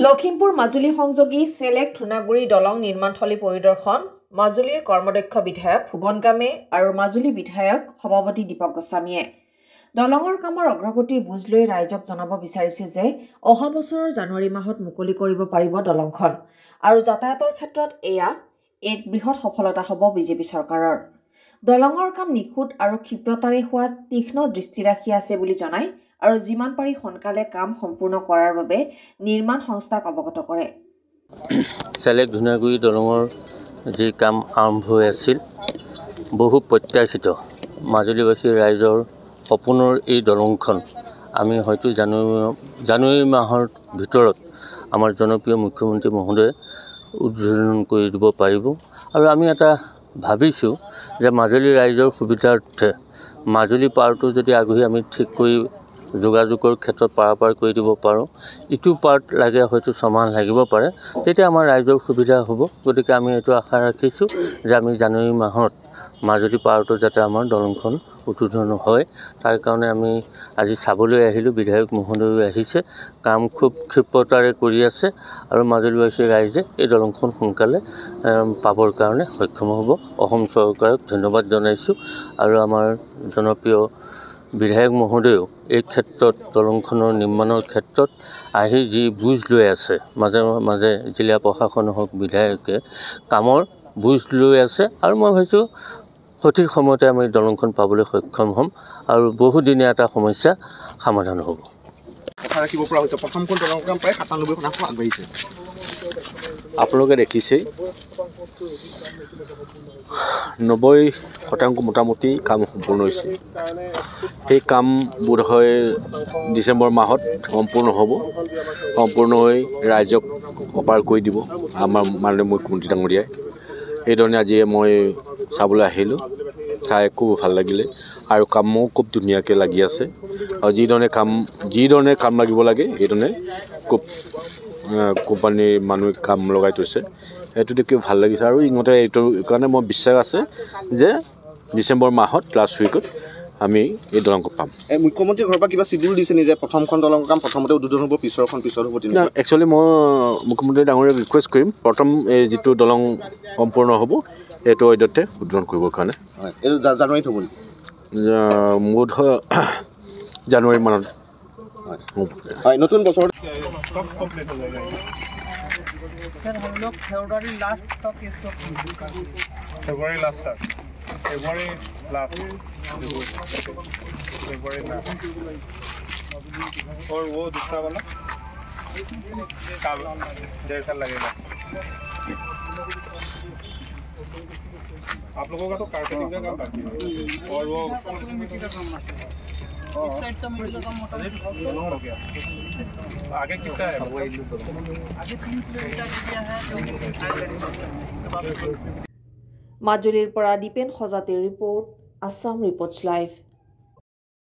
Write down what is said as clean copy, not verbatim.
লখিমপুৰ মাজুলী সংযোগী চেলেক ধুনাগুৰি দলং নিৰ্মাণথলী পৰিদৰ্শন মাজুলীৰ কৰ্মদক্ষ বিধায়ক ভুৱন গামে আৰু মাজুলী বিধায়ক সভাপতি দীপক গোস্বামীয়ে দলঙৰ কামৰ অগ্ৰগতিৰ বুজ লৈ ৰাইজক জনাব বিচাৰিছে যে অহা বছৰৰ জানুৱাৰী মাহত মুকলি কৰিব পাৰিব দলংখন আৰু যাতায়াতৰ ক্ষেত্ৰত এয়া এক বৃহৎ সফলতা হ'ব বিজেপি চৰকাৰৰ দলঙৰ কাম নিখুঁত আৰু ক্ষিপ্ৰতাৰে হোৱা তীক্ষ্ণ দৃষ্টি ৰাখি আছে বুলি জনায় আৰু যিমান পাৰি সোনকালে কাম সম্পূৰ্ণ কৰাৰ বাবে নিৰ্মাণ সংস্থাক অৱগত কৰে চেলেক ধুনাগুৰি দলঙৰ যি কাম আৰম্ভ হৈ আছিল বহু প্ৰত্যাশিত মাজুলীবাসী ৰাইজৰ সপোনৰ এই দলংখন আমি হয়তো জানুৱাৰী মাহৰ ভিতৰত আমাৰ জনপ্ৰিয় মুখ্যমন্ত্ৰী মহোদয়ে উদ্বোধন কৰি দিব পাৰিব আৰু আমি এটা ভাবিছোঁ যে মাজুলী ৰাইজৰ সুবিধাৰ্থে মাজুলী পাৰটো যদি আগহি আমি ঠিক কৰি যোগাযোগৰ ক্ষেত্ৰত পাৰাপাৰ কৰি দিব পাৰোঁ ইটো পাৰ্ট লাগে হয়তো ছমাহ লাগিব পাৰে তেতিয়া আমাৰ ৰাইজৰ সুবিধা হ'ব গতিকে আমি এইটো আশা ৰাখিছোঁ যে আমি জানুৱাৰী মাহত মাজুলী পাৰটো যাতে আমাৰ দলংখন উদ্বোধন হয় তাৰ কাৰণে আমি আজি চাবলৈ আহিলোঁ বিধায়ক মহোদয় আহিছে কাম খুব ক্ষিপ্ৰতাৰে কৰি আছে আৰু মাজুলীবাসী ৰাইজে এই দলংখন সোনকালে পাবৰ কাৰণে সক্ষম হ'ব অসম চৰকাৰক ধন্যবাদ জনাইছোঁ আৰু আমাৰ জনপ্ৰিয় বিধায়ক মহোদয়েও এই ক্ষেত্ৰত দলংখনৰ নিৰ্মাণৰ ক্ষেত্ৰত আহি যি বুজ লৈ আছে মাজে মাজে জিলা প্ৰশাসন হওক বিধায়কে কামৰ বুজ লৈ আছে আৰু মই ভাবিছোঁ সঠিক সময়তে আমি দলংখন পাবলৈ সক্ষম হ'ম আৰু বহুদিনীয়া এটা সমস্যা সমাধান হ'ব কথা ৰাখিব পৰা হৈছে প্ৰথমখন দলং কাম প্ৰায় ৯৭% আগবাঢ়িছে আপোনালোকে দেখিছেই ৯০% মোটামুটি কাম সম্পূৰ্ণ হৈছে সেই কাম বোধহয় ডিচেম্বৰ মাহত সম্পূৰ্ণ হ'ব সম্পূৰ্ণ হৈ ৰাইজক অপাৰ কৰি দিব আমাৰ মাননীয় মুখ্যমন্ত্ৰী ডাঙৰীয়াই এইধৰণে আজি মই চাবলৈ আহিলোঁ চাই খুব ভাল লাগিলে আৰু কামো খুব ধুনীয়াকৈ লাগি আছে আৰু যিধৰণে কাম লাগিব লাগে সেইধৰণে খুব কোম্পানীৰ মানুহে কাম লগাই থৈছে এইটো দেখি ভাল লাগিছে আৰু ইহঁতে এইটো কাৰণে মই বিশ্বাস আছে যে ডিচেম্বৰ মাহত লাষ্ট উইকত আমি এই দলংখন পাম মুখ্যমন্ত্ৰীৰ ঘৰৰ পৰা কিবা চিডিউল দিছে নি যে প্ৰথমখন দলং কাম প্ৰথমতে উদ্বোধন হ'ব পিছৰখন পিছত হ'ব একচুৱেলি মই মুখ্যমন্ত্ৰী ডাঙৰীয়াক ৰিকুৱেষ্ট কৰিম প্ৰথম এই যিটো দলং সম্পূৰ্ণ হ'ব এইটো অধ্যতে উদ্বোধন কৰিবৰ কাৰণে এইটো জানুৱাৰীত হ'ব নেকি মুঠ জানুৱাৰী মানত হয় নতুন বছৰত सर हम लोग फरवरी लास्ट तक इसको फरवरी लास्ट और वो दूसरा वाला साल 1.5 साल लगेगा आप लोगों का तो कार्पेटिंग का काम बाकी है और वो इस साइड से मिडिल का मोटा हो गया आगे कितना है आगे 3 किलोमीटर एरिया है মাজুলীৰ পৰা দীপেন সজাতিৰ ৰিপৰ্ট আছাম ৰিপৰ্টছ লাইভ